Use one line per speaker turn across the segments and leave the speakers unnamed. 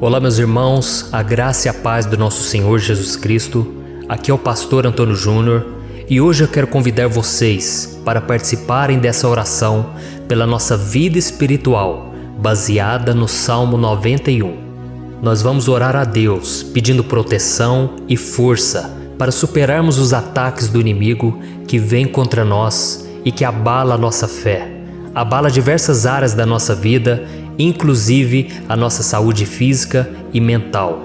Olá, meus irmãos, a graça e a paz do nosso Senhor Jesus Cristo. Aqui é o pastor Antônio Júnior e hoje eu quero convidar vocês para participarem dessa oração pela nossa vida espiritual, baseada no Salmo 91. Nós vamos orar a Deus pedindo proteção e força para superarmos os ataques do inimigo que vem contra nós e que abala a nossa fé, abala diversas áreas da nossa vida, inclusive a nossa saúde física e mental.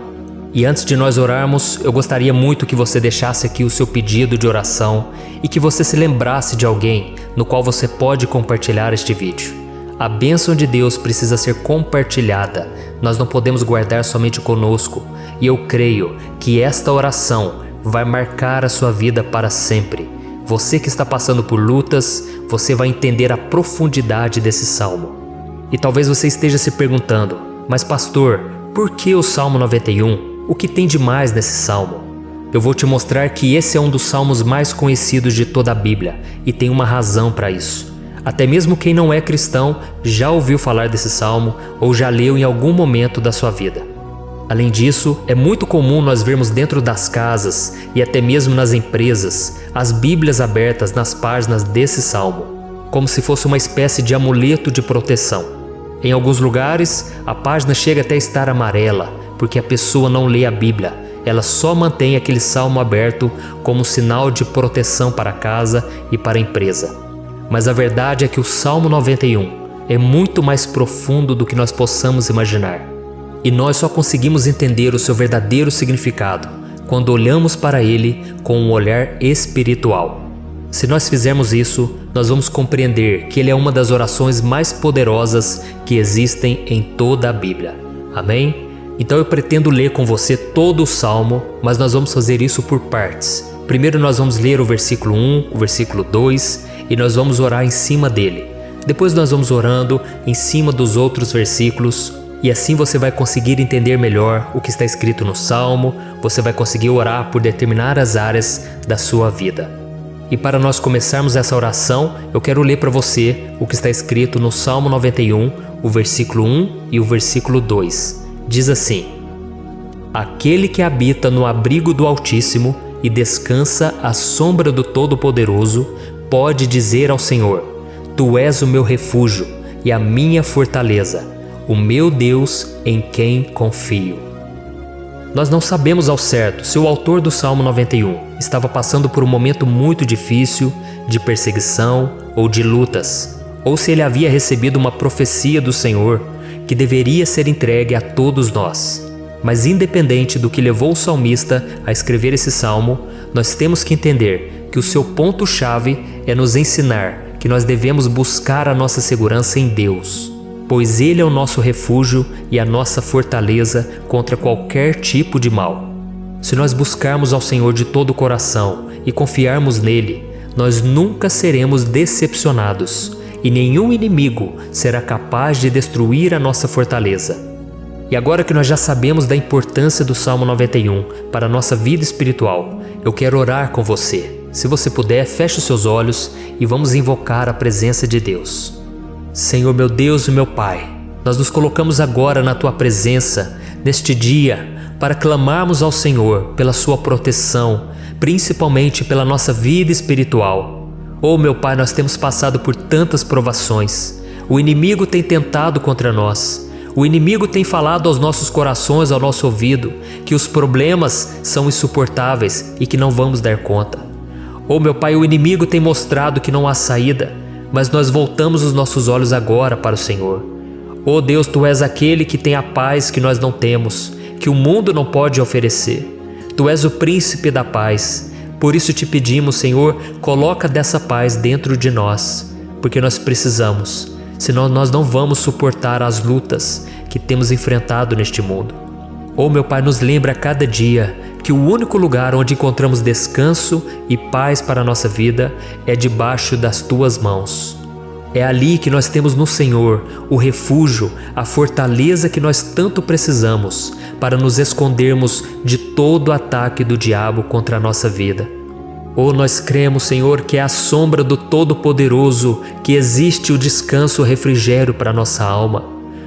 E antes de nós orarmos, eu gostaria muito que você deixasse aqui o seu pedido de oração e que você se lembrasse de alguém no qual você pode compartilhar este vídeo. A bênção de Deus precisa ser compartilhada, nós não podemos guardar somente conosco, e eu creio que esta oração vai marcar a sua vida para sempre. Você que está passando por lutas, você vai entender a profundidade desse salmo. E talvez você esteja se perguntando, mas pastor, por que o Salmo 91? O que tem de mais nesse salmo? Eu vou te mostrar que esse é um dos salmos mais conhecidos de toda a Bíblia e tem uma razão para isso. Até mesmo quem não é cristão já ouviu falar desse salmo ou já leu em algum momento da sua vida. Além disso, é muito comum nós vermos dentro das casas e até mesmo nas empresas as Bíblias abertas nas páginas desse salmo, como se fosse uma espécie de amuleto de proteção. Em alguns lugares, a página chega até a estar amarela, porque a pessoa não lê a Bíblia, ela só mantém aquele salmo aberto como sinal de proteção para a casa e para a empresa. Mas a verdade é que o Salmo 91 é muito mais profundo do que nós possamos imaginar. E nós só conseguimos entender o seu verdadeiro significado quando olhamos para ele com um olhar espiritual. Se nós fizermos isso, nós vamos compreender que ele é uma das orações mais poderosas que existem em toda a Bíblia. Amém? Então eu pretendo ler com você todo o Salmo, mas nós vamos fazer isso por partes. Primeiro nós vamos ler o versículo 1, o versículo 2 e nós vamos orar em cima dele. Depois nós vamos orando em cima dos outros versículos e assim você vai conseguir entender melhor o que está escrito no Salmo, você vai conseguir orar por determinadas áreas da sua vida. E para nós começarmos essa oração, eu quero ler para você o que está escrito no Salmo 91, o versículo 1 e o versículo 2. Diz assim: Aquele que habita no abrigo do Altíssimo e descansa à sombra do Todo-Poderoso, pode dizer ao Senhor: Tu és o meu refúgio e a minha fortaleza, o meu Deus em quem confio. Nós não sabemos ao certo se o autor do Salmo 91 estava passando por um momento muito difícil, de perseguição ou de lutas, ou se ele havia recebido uma profecia do Senhor que deveria ser entregue a todos nós. Mas independente do que levou o salmista a escrever esse salmo, nós temos que entender que o seu ponto-chave é nos ensinar que nós devemos buscar a nossa segurança em Deus, pois Ele é o nosso refúgio e a nossa fortaleza contra qualquer tipo de mal. Se nós buscarmos ao Senhor de todo o coração e confiarmos nele, nós nunca seremos decepcionados e nenhum inimigo será capaz de destruir a nossa fortaleza. E agora que nós já sabemos da importância do Salmo 91 para a nossa vida espiritual, eu quero orar com você. Se você puder, feche os seus olhos e vamos invocar a presença de Deus. Senhor meu Deus e meu Pai, nós nos colocamos agora na Tua presença, neste dia, para clamarmos ao Senhor pela Sua proteção, principalmente pela nossa vida espiritual. Oh meu Pai, nós temos passado por tantas provações, o inimigo tem tentado contra nós, o inimigo tem falado aos nossos corações, ao nosso ouvido, que os problemas são insuportáveis e que não vamos dar conta. Oh meu Pai, o inimigo tem mostrado que não há saída, mas nós voltamos os nossos olhos agora para o Senhor. Oh Deus, Tu és aquele que tem a paz que nós não temos, que o mundo não pode oferecer. Tu és o príncipe da paz. Por isso te pedimos, Senhor, coloca dessa paz dentro de nós, porque nós precisamos, senão nós não vamos suportar as lutas que temos enfrentado neste mundo. Oh meu Pai, nos lembra a cada dia que o único lugar onde encontramos descanso e paz para a nossa vida é debaixo das Tuas mãos. É ali que nós temos no Senhor o refúgio, a fortaleza que nós tanto precisamos para nos escondermos de todo ataque do diabo contra a nossa vida. Oh, nós cremos, Senhor, que é à sombra do Todo-Poderoso que existe o descanso, o refrigério para a nossa alma.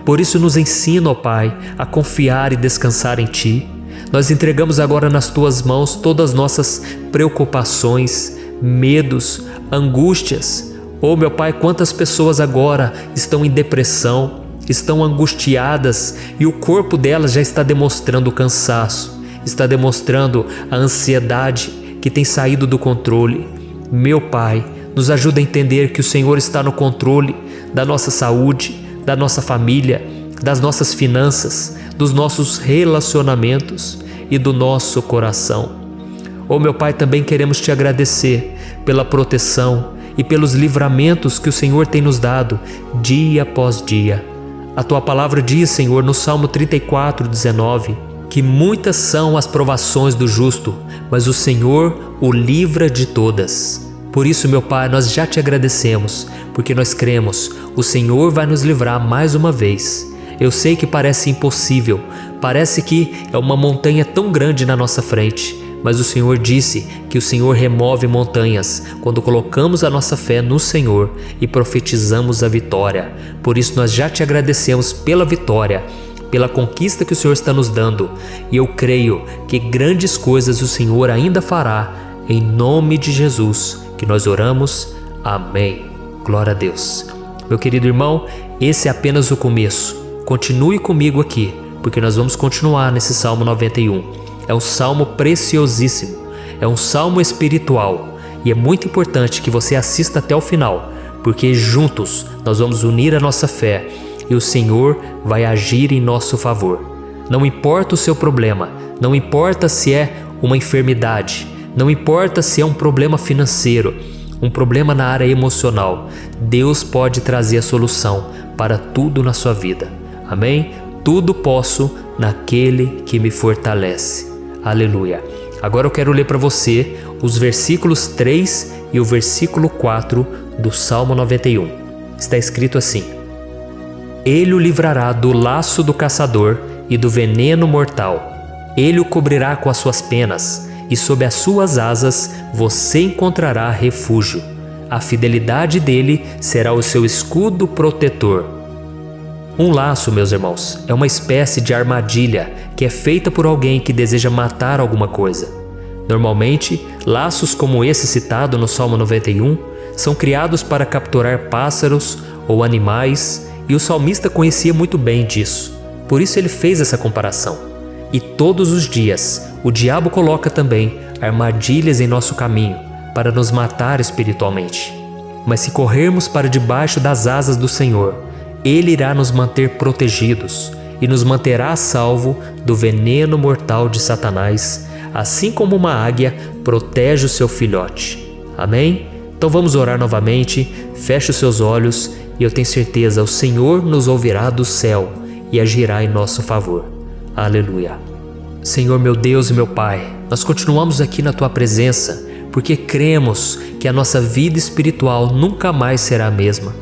Por isso nos ensina, ó Pai, a confiar e descansar em Ti. Nós entregamos agora nas Tuas mãos todas as nossas preocupações, medos, angústias. Oh meu Pai, quantas pessoas agora estão em depressão, estão angustiadas e o corpo delas já está demonstrando cansaço, está demonstrando a ansiedade que tem saído do controle. Meu Pai, nos ajuda a entender que o Senhor está no controle da nossa saúde, da nossa família, das nossas finanças, dos nossos relacionamentos e do nosso coração. Oh meu Pai, também queremos Te agradecer pela proteção e pelos livramentos que o Senhor tem nos dado dia após dia. A Tua palavra diz, Senhor, no Salmo 34:19, que muitas são as provações do justo, mas o Senhor o livra de todas. Por isso, meu Pai, nós já Te agradecemos, porque nós cremos, o Senhor vai nos livrar mais uma vez. Eu sei que parece impossível, parece que é uma montanha tão grande na nossa frente, mas o Senhor disse que o Senhor remove montanhas quando colocamos a nossa fé no Senhor e profetizamos a vitória. Por isso nós já Te agradecemos pela vitória, pela conquista que o Senhor está nos dando, e eu creio que grandes coisas o Senhor ainda fará, em nome de Jesus que nós oramos. Amém. Glória a Deus. Meu querido irmão, esse é apenas o começo. Continue comigo aqui, porque nós vamos continuar nesse Salmo 91. É um salmo preciosíssimo, é um salmo espiritual e é muito importante que você assista até o final, porque juntos nós vamos unir a nossa fé e o Senhor vai agir em nosso favor. Não importa o seu problema, não importa se é uma enfermidade, não importa se é um problema financeiro, um problema na área emocional, Deus pode trazer a solução para tudo na sua vida. Amém? Tudo posso naquele que me fortalece. Aleluia. Agora eu quero ler para você os versículos 3 e o versículo 4 do Salmo 91. Está escrito assim: Ele o livrará do laço do caçador e do veneno mortal. Ele o cobrirá com as suas penas, e sob as suas asas você encontrará refúgio. A fidelidade dele será o seu escudo protetor. Um laço, meus irmãos, é uma espécie de armadilha que é feita por alguém que deseja matar alguma coisa. Normalmente, laços como esse citado no Salmo 91 são criados para capturar pássaros ou animais, e o salmista conhecia muito bem disso. Por isso ele fez essa comparação. E todos os dias, o diabo coloca também armadilhas em nosso caminho para nos matar espiritualmente. Mas se corrermos para debaixo das asas do Senhor, Ele irá nos manter protegidos e nos manterá a salvo do veneno mortal de Satanás, assim como uma águia protege o seu filhote. Amém? Então vamos orar novamente, feche os seus olhos e eu tenho certeza o Senhor nos ouvirá do céu e agirá em nosso favor. Aleluia. Senhor meu Deus e meu Pai, nós continuamos aqui na Tua presença porque cremos que a nossa vida espiritual nunca mais será a mesma.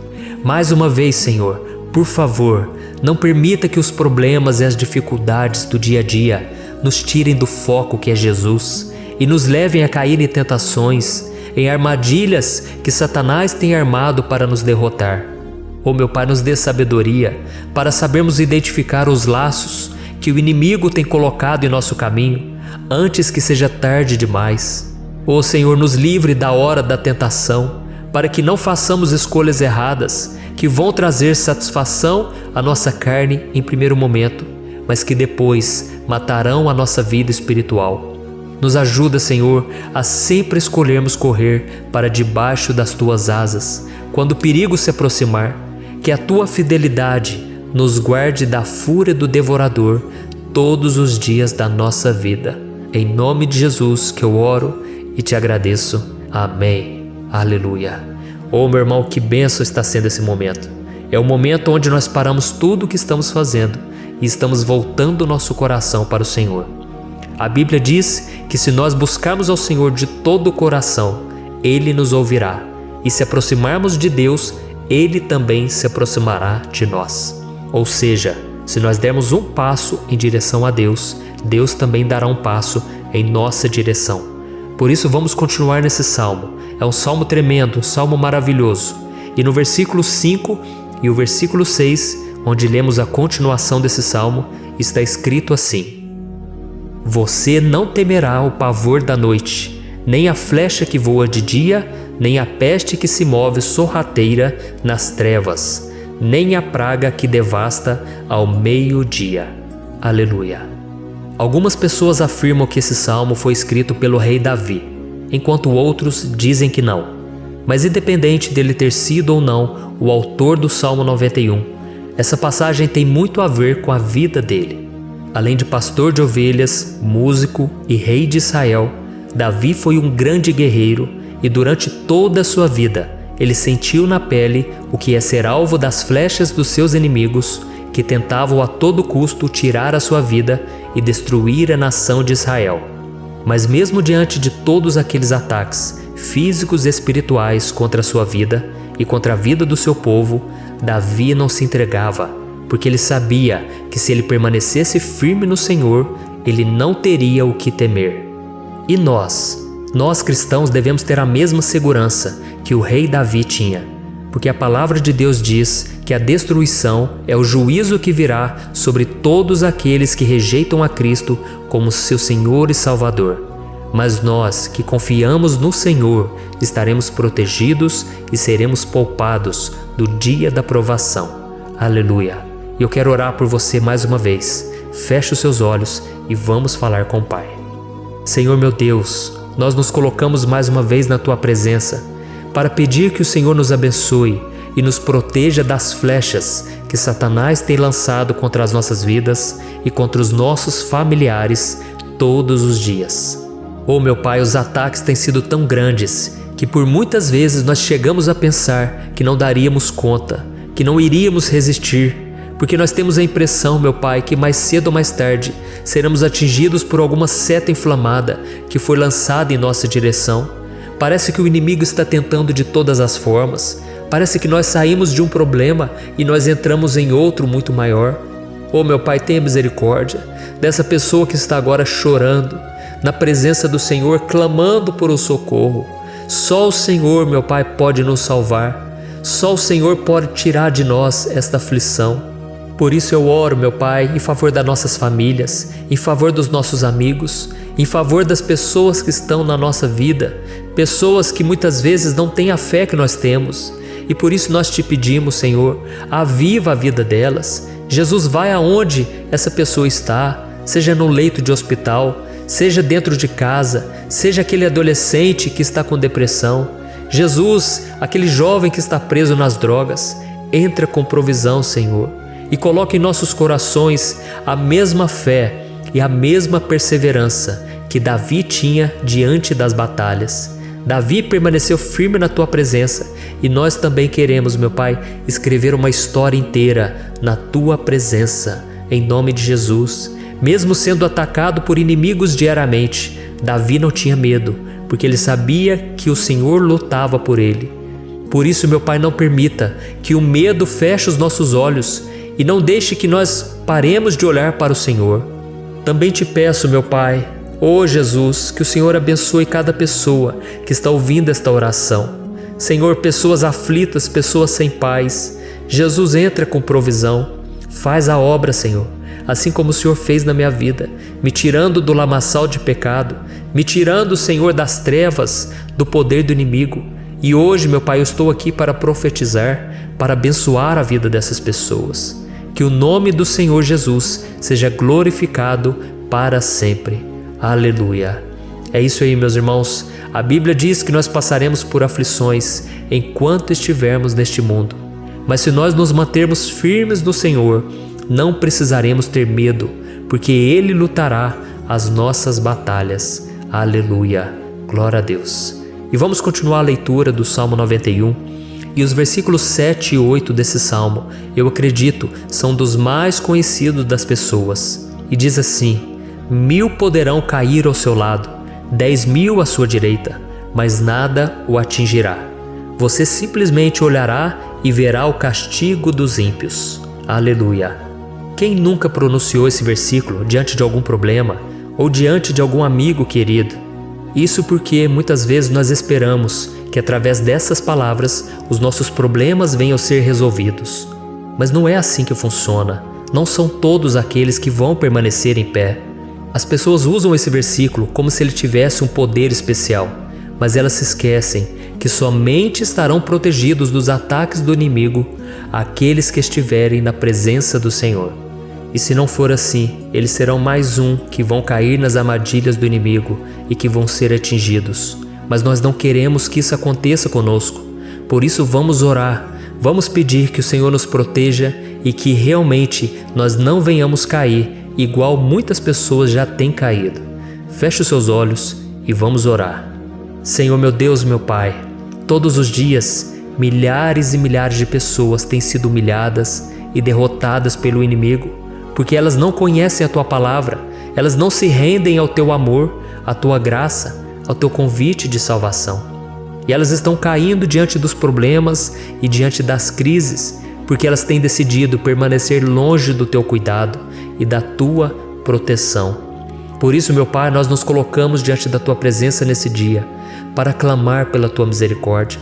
Mais uma vez, Senhor, por favor, não permita que os problemas e as dificuldades do dia a dia nos tirem do foco que é Jesus e nos levem a cair em tentações, em armadilhas que Satanás tem armado para nos derrotar. Oh meu Pai, nos dê sabedoria para sabermos identificar os laços que o inimigo tem colocado em nosso caminho antes que seja tarde demais. Oh Senhor, nos livre da hora da tentação, para que não façamos escolhas erradas que vão trazer satisfação à nossa carne em primeiro momento, mas que depois matarão a nossa vida espiritual. Nos ajuda, Senhor, a sempre escolhermos correr para debaixo das Tuas asas quando o perigo se aproximar, que a Tua fidelidade nos guarde da fúria do devorador todos os dias da nossa vida. Em nome de Jesus que eu oro e Te agradeço. Amém. Aleluia. Oh meu irmão, que bênção está sendo esse momento. É o momento onde nós paramos tudo o que estamos fazendo e estamos voltando o nosso coração para o Senhor. A Bíblia diz que se nós buscarmos ao Senhor de todo o coração, Ele nos ouvirá. E se aproximarmos de Deus, Ele também se aproximará de nós. Ou seja, se nós dermos um passo em direção a Deus, Deus também dará um passo em nossa direção. Por isso vamos continuar nesse salmo. É um salmo tremendo, um salmo maravilhoso. E no versículo 5 e o versículo 6, onde lemos a continuação desse salmo, está escrito assim: Você não temerá o pavor da noite, nem a flecha que voa de dia, nem a peste que se move sorrateira nas trevas, nem a praga que devasta ao meio-dia. Aleluia. Algumas pessoas afirmam que esse salmo foi escrito pelo rei Davi, enquanto outros dizem que não. Mas independente dele ter sido ou não o autor do Salmo 91, essa passagem tem muito a ver com a vida dele. Além de pastor de ovelhas, músico e rei de Israel, Davi foi um grande guerreiro e durante toda a sua vida ele sentiu na pele o que é ser alvo das flechas dos seus inimigos que tentavam a todo custo tirar a sua vida e destruir a nação de Israel. Mas mesmo diante de todos aqueles ataques físicos e espirituais contra a sua vida e contra a vida do seu povo, Davi não se entregava, porque ele sabia que se ele permanecesse firme no Senhor, ele não teria o que temer. E nós cristãos devemos ter a mesma segurança que o rei Davi tinha, porque a palavra de Deus diz que a destruição é o juízo que virá sobre todos aqueles que rejeitam a Cristo como seu Senhor e Salvador. Mas nós que confiamos no Senhor estaremos protegidos e seremos poupados do dia da provação. Aleluia! E eu quero orar por você mais uma vez. Feche os seus olhos e vamos falar com o Pai. Senhor meu Deus, nós nos colocamos mais uma vez na Tua presença para pedir que o Senhor nos abençoe e nos proteja das flechas que Satanás tem lançado contra as nossas vidas e contra os nossos familiares todos os dias. Oh meu Pai, os ataques têm sido tão grandes que por muitas vezes nós chegamos a pensar que não daríamos conta, que não iríamos resistir, porque nós temos a impressão, meu Pai, que mais cedo ou mais tarde seremos atingidos por alguma seta inflamada que foi lançada em nossa direção. Parece que o inimigo está tentando de todas as formas. Parece que nós saímos de um problema e nós entramos em outro muito maior. Oh meu Pai, tenha misericórdia dessa pessoa que está agora chorando, na presença do Senhor, clamando por um socorro. Só o Senhor, meu Pai, pode nos salvar. Só o Senhor pode tirar de nós esta aflição. Por isso eu oro, meu Pai, em favor das nossas famílias, em favor dos nossos amigos, em favor das pessoas que estão na nossa vida, pessoas que muitas vezes não têm a fé que nós temos. E por isso nós te pedimos, Senhor, aviva a vida delas. Jesus, vai aonde essa pessoa está, seja no leito de hospital, seja dentro de casa, seja aquele adolescente que está com depressão. Jesus, aquele jovem que está preso nas drogas, entra com provisão, Senhor, e coloca em nossos corações a mesma fé e a mesma perseverança que Davi tinha diante das batalhas. Davi permaneceu firme na Tua presença e nós também queremos, meu Pai, escrever uma história inteira na Tua presença, em nome de Jesus. Mesmo sendo atacado por inimigos diariamente, Davi não tinha medo, porque ele sabia que o Senhor lutava por ele. Por isso, meu Pai, não permita que o medo feche os nossos olhos e não deixe que nós paremos de olhar para o Senhor. Também te peço, meu Pai, ó Jesus, que o Senhor abençoe cada pessoa que está ouvindo esta oração. Senhor, pessoas aflitas, pessoas sem paz. Jesus, entra com provisão. Faz a obra, Senhor, assim como o Senhor fez na minha vida, me tirando do lamaçal de pecado, me tirando, Senhor, das trevas, do poder do inimigo. E hoje, meu Pai, eu estou aqui para profetizar, para abençoar a vida dessas pessoas. Que o nome do Senhor Jesus seja glorificado para sempre. Aleluia. É isso aí, meus irmãos. A Bíblia diz que nós passaremos por aflições enquanto estivermos neste mundo. Mas se nós nos mantermos firmes no Senhor, não precisaremos ter medo, porque Ele lutará as nossas batalhas. Aleluia. Glória a Deus. E vamos continuar a leitura do Salmo 91. E os versículos 7 e 8 desse salmo, eu acredito, são dos mais conhecidos das pessoas. E diz assim: 1000 poderão cair ao seu lado, 10.000 à sua direita, mas nada o atingirá. Você simplesmente olhará e verá o castigo dos ímpios. Aleluia. Quem nunca pronunciou esse versículo diante de algum problema ou diante de algum amigo querido? Isso porque muitas vezes nós esperamos que através dessas palavras os nossos problemas venham a ser resolvidos. Mas não é assim que funciona. Não são todos aqueles que vão permanecer em pé. As pessoas usam esse versículo como se ele tivesse um poder especial, mas elas se esquecem que somente estarão protegidos dos ataques do inimigo aqueles que estiverem na presença do Senhor. E se não for assim, eles serão mais um que vão cair nas armadilhas do inimigo e que vão ser atingidos. Mas nós não queremos que isso aconteça conosco. Por isso vamos orar, vamos pedir que o Senhor nos proteja e que realmente nós não venhamos cair igual muitas pessoas já têm caído. Feche os seus olhos e vamos orar. Senhor meu Deus, meu Pai, todos os dias milhares e milhares de pessoas têm sido humilhadas e derrotadas pelo inimigo, porque elas não conhecem a Tua palavra, elas não se rendem ao Teu amor, à Tua graça, ao Teu convite de salvação. E elas estão caindo diante dos problemas e diante das crises, porque elas têm decidido permanecer longe do Teu cuidado e da Tua proteção. Por isso, meu Pai, nós nos colocamos diante da Tua presença nesse dia, para clamar pela Tua misericórdia.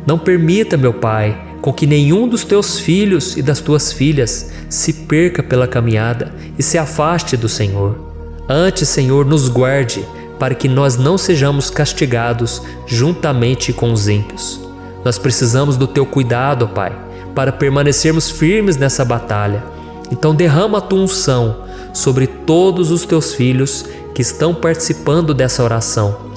Não permita, meu Pai, com que nenhum dos Teus filhos e das Tuas filhas se perca pela caminhada e se afaste do Senhor. Antes, Senhor, nos guarde, para que nós não sejamos castigados juntamente com os ímpios. Nós precisamos do Teu cuidado, Pai, para permanecermos firmes nessa batalha. Então derrama a Tua unção sobre todos os Teus filhos que estão participando dessa oração.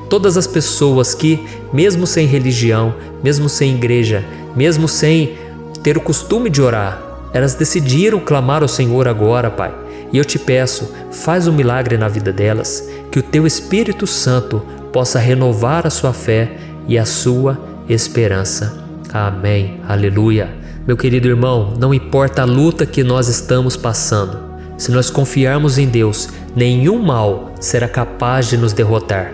Todas as pessoas que, mesmo sem religião, mesmo sem igreja, mesmo sem ter o costume de orar, elas decidiram clamar ao Senhor agora, Pai. E eu te peço, faz um milagre na vida delas, que o Teu Espírito Santo possa renovar a sua fé e a sua esperança. Amém. Aleluia. Meu querido irmão, não importa a luta que nós estamos passando, se nós confiarmos em Deus, nenhum mal será capaz de nos derrotar.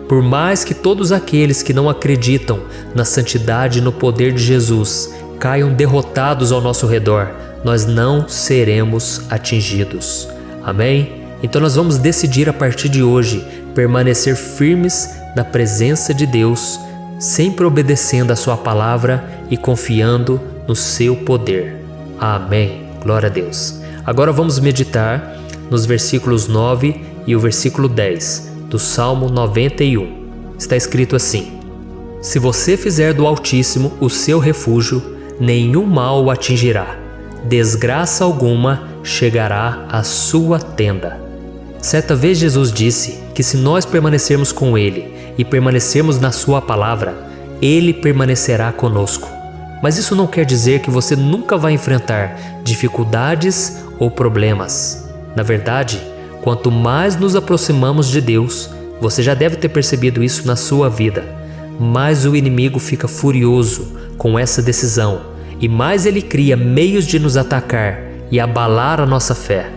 Por mais que todos aqueles que não acreditam na santidade e no poder de Jesus caiam derrotados ao nosso redor, nós não seremos atingidos. Amém? Então nós vamos decidir a partir de hoje permanecer firmes na presença de Deus, sempre obedecendo a Sua palavra e confiando no Seu poder. Amém. Glória a Deus. Agora vamos meditar nos versículos 9 e o versículo 10 do Salmo 91. Está escrito assim: Se você fizer do Altíssimo o seu refúgio, nenhum mal o atingirá, desgraça alguma chegará à sua tenda. Certa vez Jesus disse que se nós permanecermos com Ele e permanecermos na Sua palavra, Ele permanecerá conosco. Mas isso não quer dizer que você nunca vai enfrentar dificuldades ou problemas. Na verdade, quanto mais nos aproximamos de Deus, você já deve ter percebido isso na sua vida, mais o inimigo fica furioso com essa decisão e mais ele cria meios de nos atacar e abalar a nossa fé.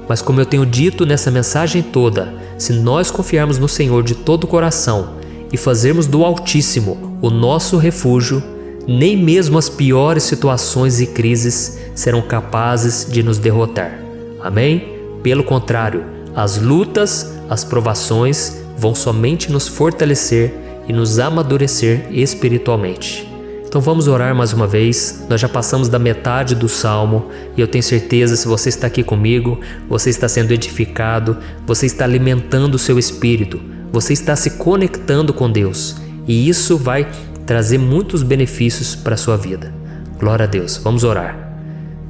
Mas como eu tenho dito nessa mensagem toda, se nós confiarmos no Senhor de todo o coração e fazermos do Altíssimo o nosso refúgio, nem mesmo as piores situações e crises serão capazes de nos derrotar. Amém? Pelo contrário, as lutas, as provações vão somente nos fortalecer e nos amadurecer espiritualmente. Então vamos orar mais uma vez. Nós já passamos da metade do Salmo e eu tenho certeza, se você está aqui comigo, você está sendo edificado, você está alimentando o seu espírito, você está se conectando com Deus e isso vai trazer muitos benefícios para a sua vida. Glória a Deus. Vamos orar.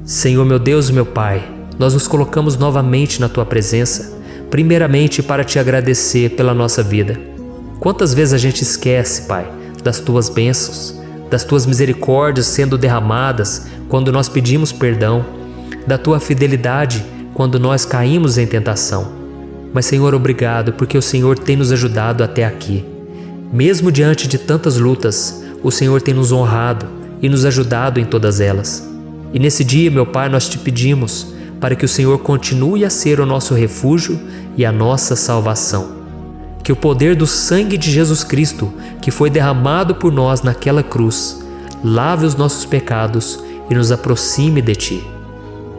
Senhor meu Deus e meu Pai, nós nos colocamos novamente na Tua presença, primeiramente para Te agradecer pela nossa vida. Quantas vezes a gente esquece, Pai, das Tuas bênçãos, das Tuas misericórdias sendo derramadas quando nós pedimos perdão, da Tua fidelidade quando nós caímos em tentação. Mas Senhor, obrigado, porque o Senhor tem nos ajudado até aqui. Mesmo diante de tantas lutas, o Senhor tem nos honrado e nos ajudado em todas elas. E nesse dia, meu Pai, nós Te pedimos para que o Senhor continue a ser o nosso refúgio e a nossa salvação. Que o poder do sangue de Jesus Cristo, que foi derramado por nós naquela cruz, lave os nossos pecados e nos aproxime de Ti.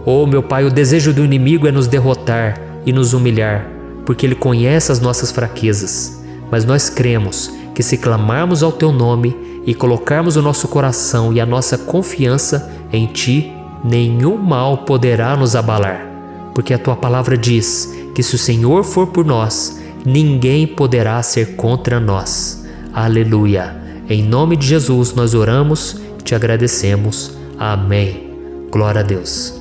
Oh, meu Pai, o desejo do inimigo é nos derrotar e nos humilhar, porque ele conhece as nossas fraquezas. Mas nós cremos que se clamarmos ao Teu nome e colocarmos o nosso coração e a nossa confiança em Ti, nenhum mal poderá nos abalar, porque a tua palavra diz que se o Senhor for por nós, ninguém poderá ser contra nós. Aleluia! Em nome de Jesus nós oramos e te agradecemos. Amém. Glória a Deus.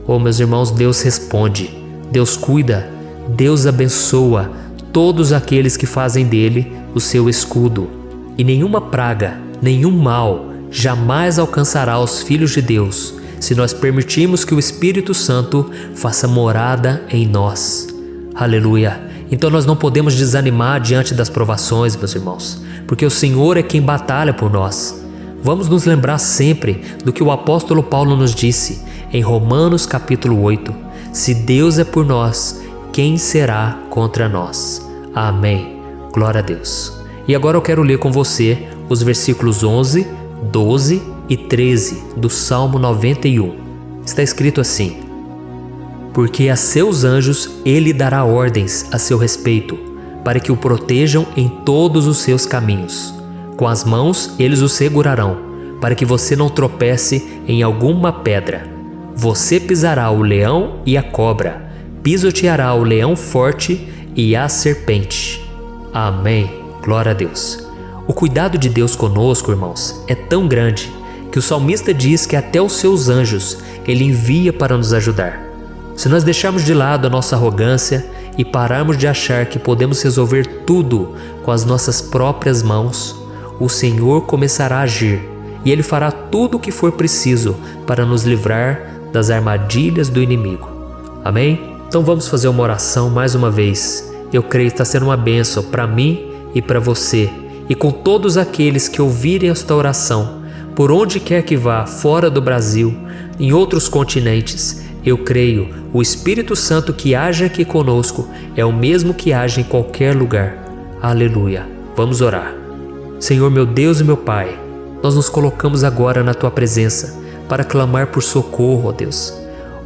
Oh, meus irmãos, Deus responde, Deus cuida, Deus abençoa todos aqueles que fazem dele o seu escudo. E nenhuma praga, nenhum mal jamais alcançará os filhos de Deus, se nós permitirmos que o Espírito Santo faça morada em nós. Aleluia! Então nós não podemos desanimar diante das provações, meus irmãos, porque o Senhor é quem batalha por nós. Vamos nos lembrar sempre do que o apóstolo Paulo nos disse em Romanos capítulo 8. Se Deus é por nós, quem será contra nós? Amém. Glória a Deus. E agora eu quero ler com você os versículos 11, 12 e 13 do Salmo 91. Está escrito assim: porque a seus anjos ele dará ordens a seu respeito, para que o protejam em todos os seus caminhos. Com as mãos eles o segurarão, para que você não tropece em alguma pedra. Você pisará o leão e a cobra, pisoteará o leão forte e a serpente. Amém. Glória a Deus. O cuidado de Deus conosco, irmãos, é tão grande que o salmista diz que até os seus anjos ele envia para nos ajudar. Se nós deixarmos de lado a nossa arrogância e pararmos de achar que podemos resolver tudo com as nossas próprias mãos, o Senhor começará a agir e Ele fará tudo o que for preciso para nos livrar das armadilhas do inimigo. Amém? Então vamos fazer uma oração mais uma vez. Eu creio que está sendo uma bênção para mim e para você, e com todos aqueles que ouvirem esta oração, por onde quer que vá, fora do Brasil, em outros continentes. Eu creio, o Espírito Santo que age aqui conosco é o mesmo que age em qualquer lugar. Aleluia. Vamos orar. Senhor, meu Deus e meu Pai, nós nos colocamos agora na Tua presença para clamar por socorro, ó Deus.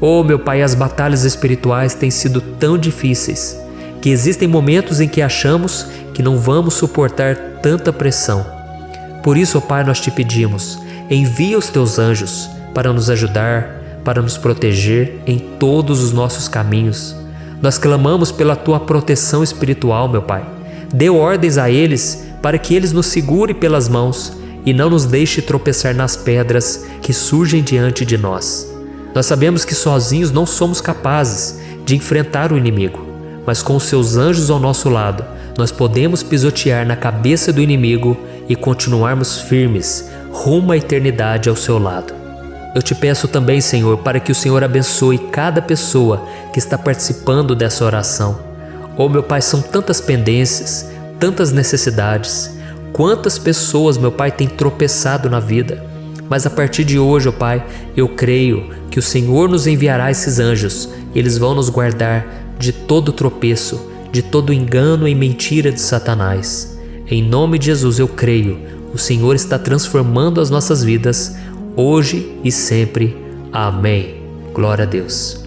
Oh, meu Pai, as batalhas espirituais têm sido tão difíceis que existem momentos em que achamos que não vamos suportar tanta pressão. Por isso, ó Pai, nós te pedimos, envia os Teus anjos para nos ajudar, para nos proteger em todos os nossos caminhos. Nós clamamos pela Tua proteção espiritual, meu Pai. Dê ordens a eles para que eles nos segurem pelas mãos e não nos deixe tropeçar nas pedras que surgem diante de nós. Nós sabemos que sozinhos não somos capazes de enfrentar o inimigo, mas com os Seus anjos ao nosso lado, nós podemos pisotear na cabeça do inimigo e continuarmos firmes rumo à eternidade ao Seu lado. Eu te peço também, Senhor, para que o Senhor abençoe cada pessoa que está participando dessa oração. Oh, meu Pai, são tantas pendências, tantas necessidades. Quantas pessoas, meu Pai, têm tropeçado na vida. Mas a partir de hoje, ó Pai, eu creio que o Senhor nos enviará esses anjos. Eles vão nos guardar de todo tropeço, de todo engano e mentira de Satanás. Em nome de Jesus eu creio, o Senhor está transformando as nossas vidas, hoje e sempre. Amém. Glória a Deus.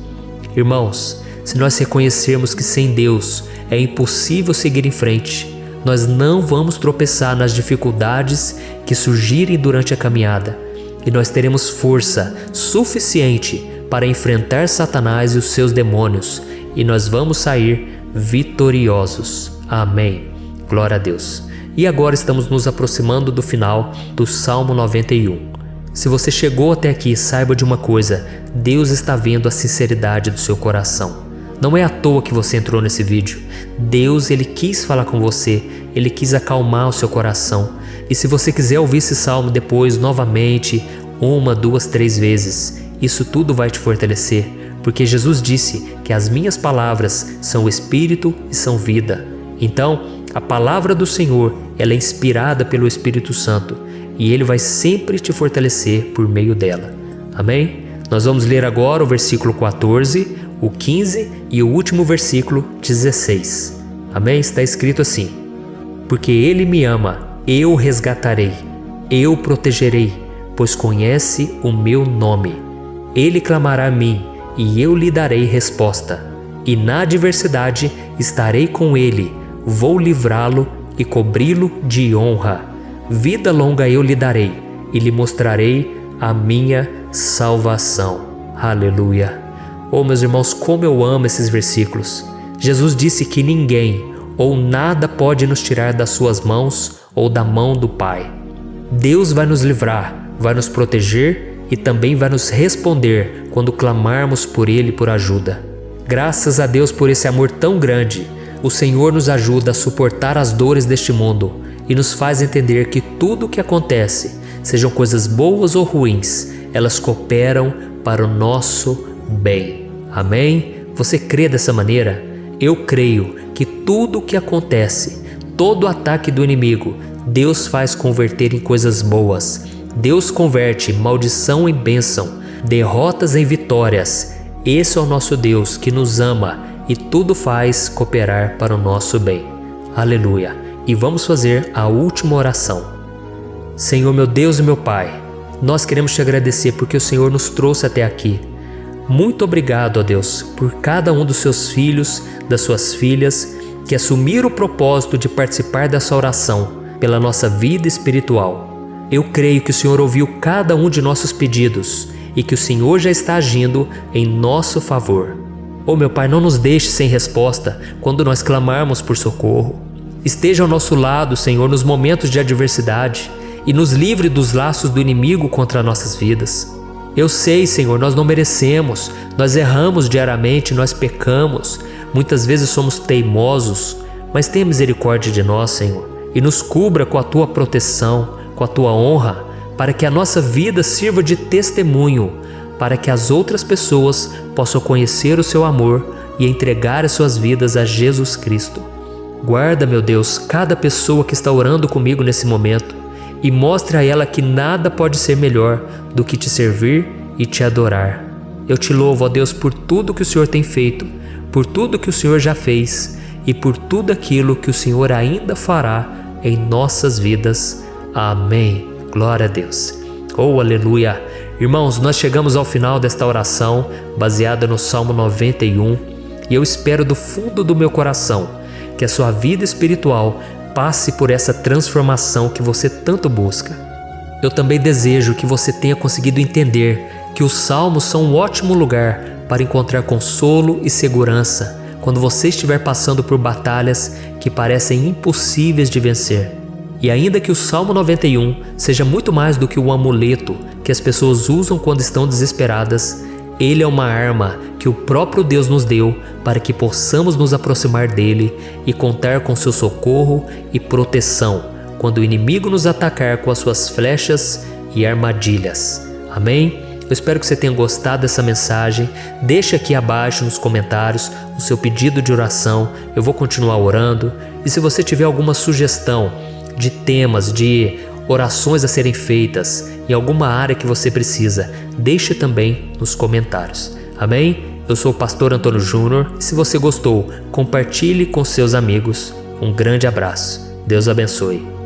Irmãos, se nós reconhecermos que sem Deus é impossível seguir em frente, nós não vamos tropeçar nas dificuldades que surgirem durante a caminhada, e nós teremos força suficiente para enfrentar Satanás e os seus demônios, e nós vamos sair vitoriosos. Amém. Glória a Deus. E agora estamos nos aproximando do final do Salmo 91. Se você chegou até aqui, saiba de uma coisa: Deus está vendo a sinceridade do seu coração. Não é à toa que você entrou nesse vídeo. Deus, Ele quis falar com você, Ele quis acalmar o seu coração. E se você quiser ouvir esse salmo depois, novamente, 1, 2, 3 vezes, isso tudo vai te fortalecer, porque Jesus disse que as minhas palavras são espírito e são vida. Então, a palavra do Senhor, ela é inspirada pelo Espírito Santo, e Ele vai sempre te fortalecer por meio dela. Amém? Nós vamos ler agora o versículo 14, o 15 e o último versículo 16. Amém? Está escrito assim: porque Ele me ama, eu o resgatarei, eu o protegerei, pois conhece o meu nome. Ele clamará a mim, e eu lhe darei resposta. E na adversidade estarei com ele, vou livrá-lo e cobri-lo de honra. Vida longa eu lhe darei, e lhe mostrarei a minha salvação. Aleluia! Oh, meus irmãos, como eu amo esses versículos. Jesus disse que ninguém ou nada pode nos tirar das suas mãos ou da mão do Pai. Deus vai nos livrar, vai nos proteger e também vai nos responder quando clamarmos por Ele por ajuda. Graças a Deus por esse amor tão grande, o Senhor nos ajuda a suportar as dores deste mundo e nos faz entender que tudo o que acontece, sejam coisas boas ou ruins, elas cooperam para o nosso bem. Amém? Você crê dessa maneira? Eu creio que tudo o que acontece, todo ataque do inimigo, Deus faz converter em coisas boas. Deus converte maldição em bênção, derrotas em vitórias. Esse é o nosso Deus que nos ama e tudo faz cooperar para o nosso bem. Aleluia! E vamos fazer a última oração. Senhor, meu Deus e meu Pai, nós queremos te agradecer porque o Senhor nos trouxe até aqui. Muito obrigado, ó Deus, por cada um dos seus filhos, das suas filhas, que assumiram o propósito de participar dessa oração pela nossa vida espiritual. Eu creio que o Senhor ouviu cada um de nossos pedidos e que o Senhor já está agindo em nosso favor. Oh, meu Pai, não nos deixe sem resposta quando nós clamarmos por socorro. Esteja ao nosso lado, Senhor, nos momentos de adversidade e nos livre dos laços do inimigo contra nossas vidas. Eu sei, Senhor, nós não merecemos, nós erramos diariamente, nós pecamos, muitas vezes somos teimosos, mas tenha misericórdia de nós, Senhor, e nos cubra com a Tua proteção, com a Tua honra, para que a nossa vida sirva de testemunho, para que as outras pessoas possam conhecer o Seu amor e entregar as suas vidas a Jesus Cristo. Guarda, meu Deus, cada pessoa que está orando comigo nesse momento e mostre a ela que nada pode ser melhor do que te servir e te adorar. Eu te louvo, ó Deus, por tudo que o Senhor tem feito, por tudo que o Senhor já fez e por tudo aquilo que o Senhor ainda fará em nossas vidas. Amém. Glória a Deus. Oh, aleluia. Irmãos, nós chegamos ao final desta oração baseada no Salmo 91 e eu espero do fundo do meu coração que a sua vida espiritual passe por essa transformação que você tanto busca. Eu também desejo que você tenha conseguido entender que os salmos são um ótimo lugar para encontrar consolo e segurança quando você estiver passando por batalhas que parecem impossíveis de vencer. E ainda que o Salmo 91 seja muito mais do que um amuleto que as pessoas usam quando estão desesperadas, ele é uma arma que o próprio Deus nos deu para que possamos nos aproximar dele e contar com seu socorro e proteção quando o inimigo nos atacar com as suas flechas e armadilhas. Amém? Eu espero que você tenha gostado dessa mensagem. Deixe aqui abaixo nos comentários o seu pedido de oração. Eu vou continuar orando. E se você tiver alguma sugestão de temas, de orações a serem feitas em alguma área que você precisa, deixe também nos comentários. Amém? Eu sou o pastor Antônio Júnior e se você gostou, compartilhe com seus amigos. Um grande abraço. Deus abençoe.